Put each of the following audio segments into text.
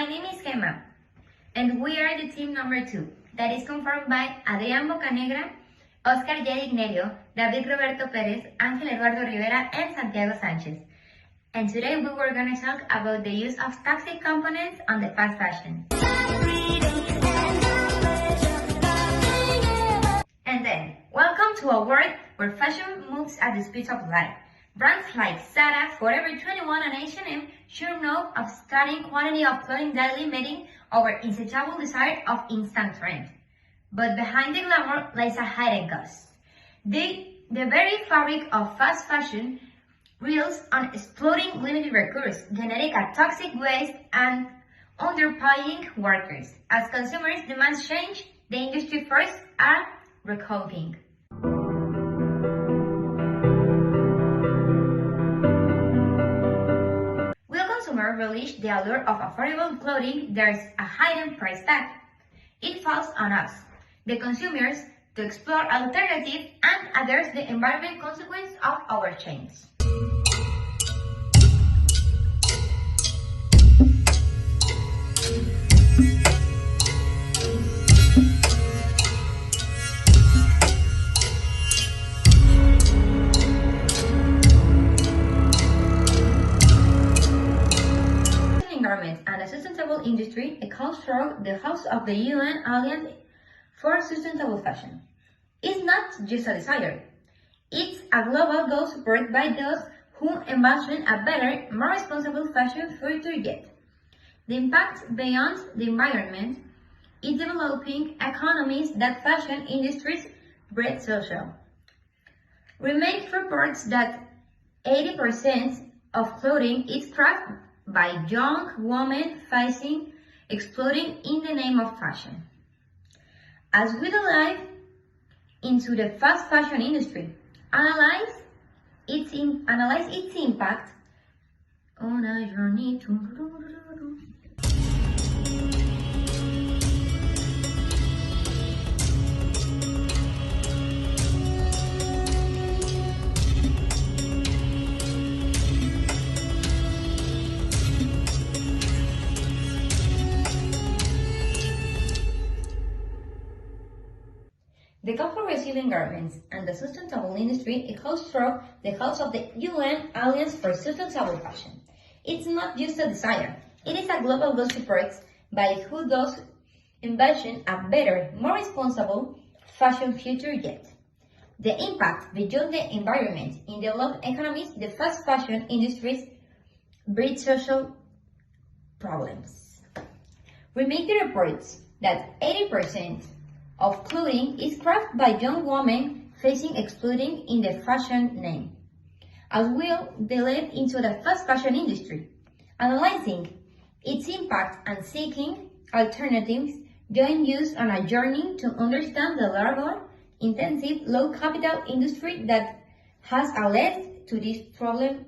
My name is Gemma, and we are the team number 2, that is confirmed by Adrián Bocanegra, Oscar J. Ignerio, David Roberto Perez, Ángel Eduardo Rivera, and Santiago Sanchez. And today we were going to talk about the use of toxic components on the fast fashion. And then, welcome to a world where fashion moves at the speed of light. Brands like Zara, Forever 21, and H&M sure know of stunning quantity of clothing daily, meeting our insatiable desire of instant trend. But behind the glamour lies a hidden cost. The very fabric of fast fashion relies on exploiting limited recurse, generating a toxic waste, and underpaying workers. As consumers' demands change, the industry first are recovering. Will consumers relish the allure of affordable clothing? There's a hidden price tag. It falls on us, the consumers, to explore alternatives and address the environmental consequences of our change. Environment and a sustainable industry, a calls for the House of the UN Alliance for Sustainable Fashion. It's not just a desire, it's a global goal supported by those who envision a better, more responsible fashion future yet. The impact beyond the environment is developing economies that fashion industries breed social. Remain reports that 80% of clothing is crafted by young women facing exploiting in the name of fashion. As we dive into the fast fashion industry, analyze its impact on a journey to the call for resilient garments and the sustainable industry, it calls for the House of the UN Alliance for Sustainable Fashion. It's not just a desire, it is a global goal supported by who does envision a better, more responsible fashion future yet. The impact beyond the environment in developed economies, the fast fashion industries breed social problems. We make the reports that 80% of clothing is crafted by young women facing exploiting in the fashion name. As we'll delve into the fast fashion industry, analyzing its impact and seeking alternatives, join us on a journey to understand the labor-intensive, low-capital industry that has led to this problem.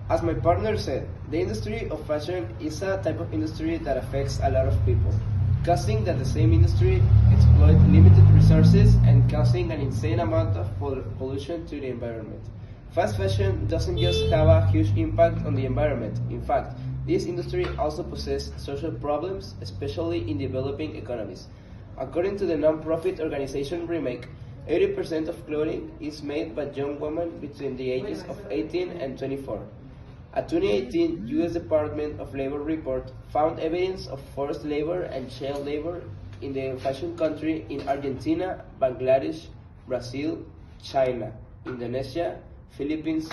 As my partner said, the industry of fashion is a type of industry that affects a lot of people, causing that the same industry exploit limited resources and causing an insane amount of pollution to the environment. Fast fashion doesn't just have a huge impact on the environment. In fact, this industry also possesses social problems, especially in developing economies. According to the non-profit organization Remake, 80% of clothing is made by young women between the ages of 18 and 24. A 2018 U.S. Department of Labor report found evidence of forced labor and child labor in the fashion country in Argentina, Bangladesh, Brazil, China, Indonesia, Philippines,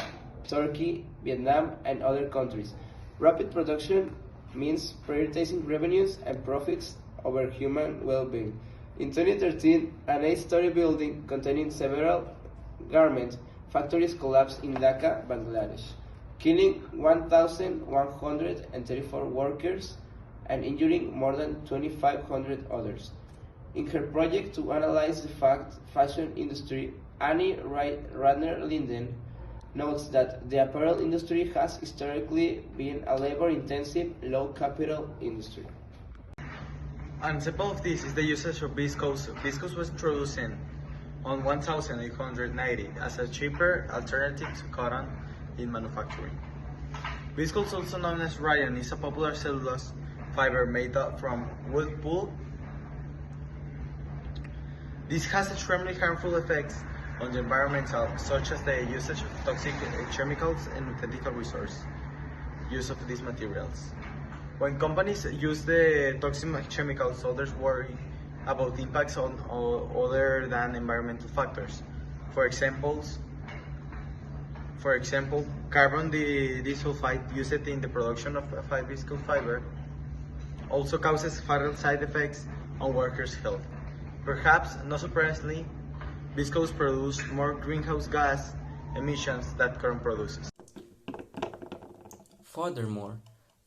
Turkey, Vietnam, and other countries. Rapid production means prioritizing revenues and profits over human well-being. In 2013, an 8-story building containing several garment factories collapsed in Dhaka, Bangladesh, killing 1,134 workers and injuring more than 2,500 others. In her project to analyze the fashion industry, Annie Radner-Linden notes that the apparel industry has historically been a labor-intensive, low-capital industry. An example of this is the usage of viscose. Viscose was introduced on 1890 as a cheaper alternative to cotton in manufacturing. Viscose, also known as rayon, is a popular cellulose fiber made from wood pulp. This has extremely harmful effects on the environment, such as the usage of toxic chemicals and critical resource use of these materials. When companies use the toxic chemicals, others worry about impacts on other than environmental factors. For example, carbon disulfide used in the production of viscose fiber also causes fatal side effects on workers' health. Perhaps not surprisingly, viscose produce more greenhouse gas emissions than cotton produces. Furthermore,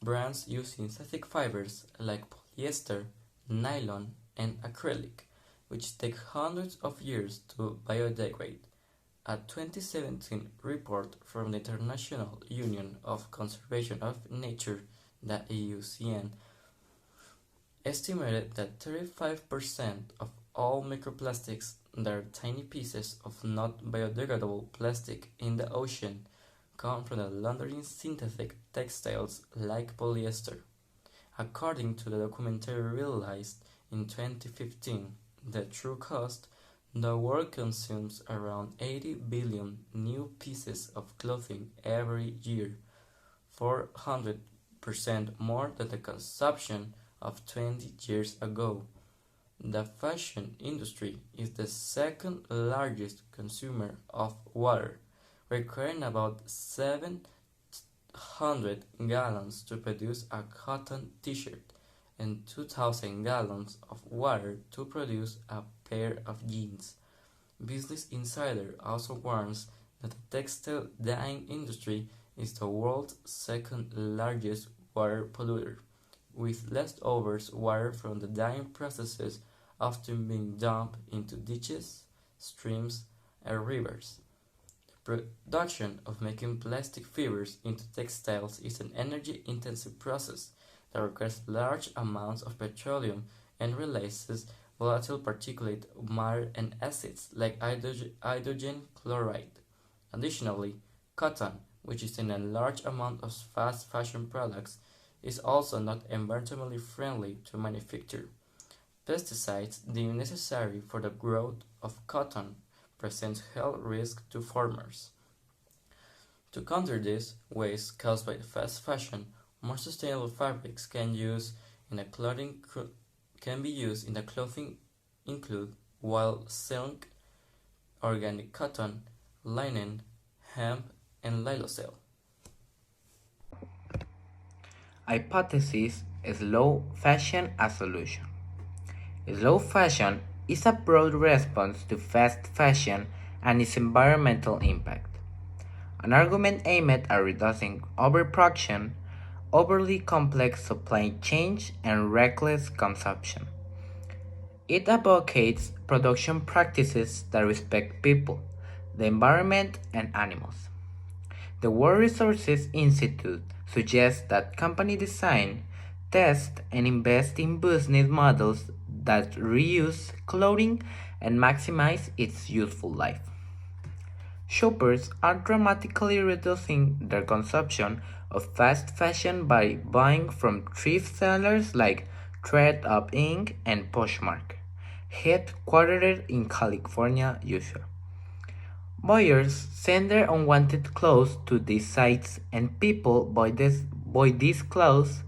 brands use synthetic fibers like polyester, nylon, and acrylic, which take hundreds of years to biodegrade. A 2017 report from the International Union of Conservation of Nature, the IUCN, estimated that 35% of all microplastics, that are tiny pieces of not biodegradable plastic in the ocean, come from the laundering synthetic textiles like polyester. According to the documentary released in 2015, the true cost, the world consumes around 80 billion new pieces of clothing every year, 400% more than the consumption of 20 years ago. The fashion industry is the second largest consumer of water, requiring about 700 gallons to produce a cotton t-shirt and 2,000 gallons of water to produce a pair of jeans. Business Insider also warns that the textile dyeing industry is the world's second largest water polluter, with leftovers water from the dyeing processes often being dumped into ditches, streams, and rivers. The production of making plastic fibers into textiles is an energy-intensive process that requires large amounts of petroleum and releases volatile particulate matter and acids like hydrogen chloride. Additionally, cotton, which is in a large amount of fast fashion products, is also not environmentally friendly to manufacture. Pesticides deemed necessary for the growth of cotton present health risks to farmers. To counter this waste caused by fast fashion, more sustainable fabrics can be used in the clothing include wild silk, organic cotton, linen, hemp, and lyocell. Hypothesis: slow fashion as solution. Slow fashion is a broad response to fast fashion and its environmental impact. An argument aimed at reducing overproduction, overly complex supply chains, and reckless consumption. It advocates production practices that respect people, the environment, and animals. The World Resources Institute suggests that companies design, test, and invest in business models that reuse clothing and maximize its useful life. Shoppers are dramatically reducing their consumption of fast fashion by buying from thrift sellers like Thread Up Inc. and Poshmark, headquartered in California, USA. Buyers send their unwanted clothes to these sites and people buy these clothes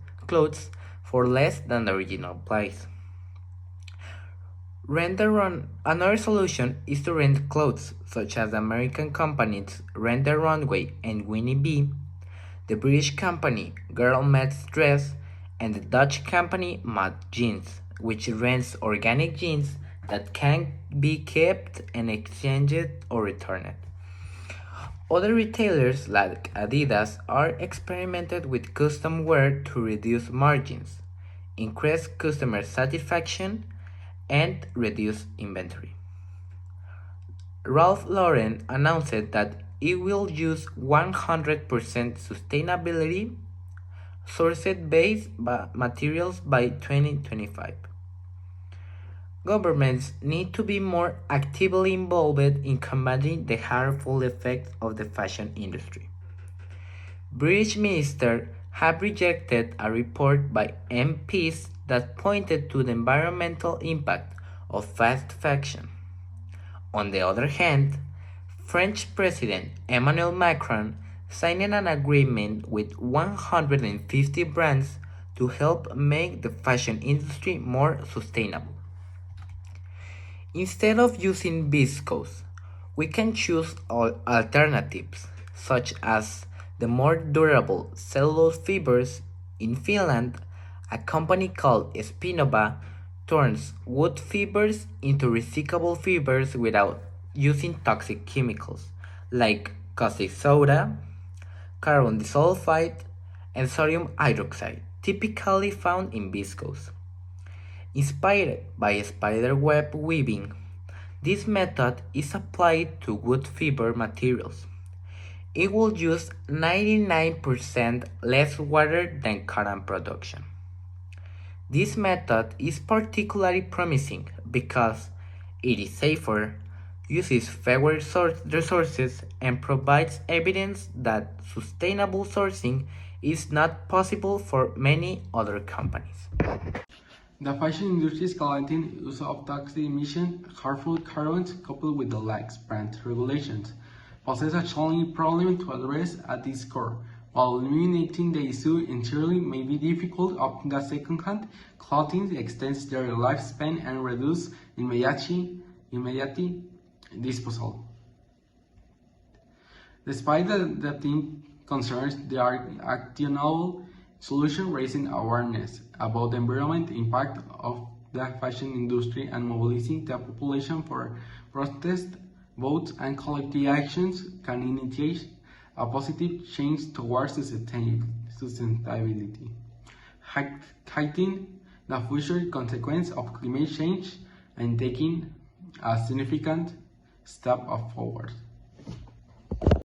for less than the original price. Another solution is to rent clothes, such as the American companies Rent the Runway and Winnie B, the British company Girl Meets Dress, and the Dutch company Mad Jeans, which rents organic jeans that can be kept and exchanged or returned. Other retailers like Adidas are experimented with custom wear to reduce margins, increase customer satisfaction, and reduce inventory. Ralph Lauren announced that it will use 100% sustainability sourced based materials by 2025. Governments need to be more actively involved in combating the harmful effects of the fashion industry. British ministers have rejected a report by MPs that pointed to the environmental impact of fast fashion. On the other hand, French President Emmanuel Macron signed an agreement with 150 brands to help make the fashion industry more sustainable. Instead of using viscose, we can choose alternatives, such as the more durable cellulose fibers. In Finland, a company called Spinova turns wood fibers into recyclable fibers without using toxic chemicals like caustic soda, carbon disulfide, and sodium hydroxide, typically found in viscose. Inspired by spider web weaving, this method is applied to wood fiber materials. It will use 99% less water than current production. This method is particularly promising because it is safer, uses fewer resources, and provides evidence that sustainable sourcing is not possible for many other companies. The fashion industry is collecting use of toxic emission harmful carbons coupled with the lax brand regulations poses a challenging problem to address at its core. While eliminating the issue entirely may be difficult, often the second-hand clothing extends their lifespan and reduces immediate disposal. Despite the team concerns, there are actionable solutions raising awareness about the environmental impact of the fashion industry and mobilizing the population for protest votes and collective actions can initiate a positive change towards sustainability, highlighting the future consequence of climate change and taking a significant step forward.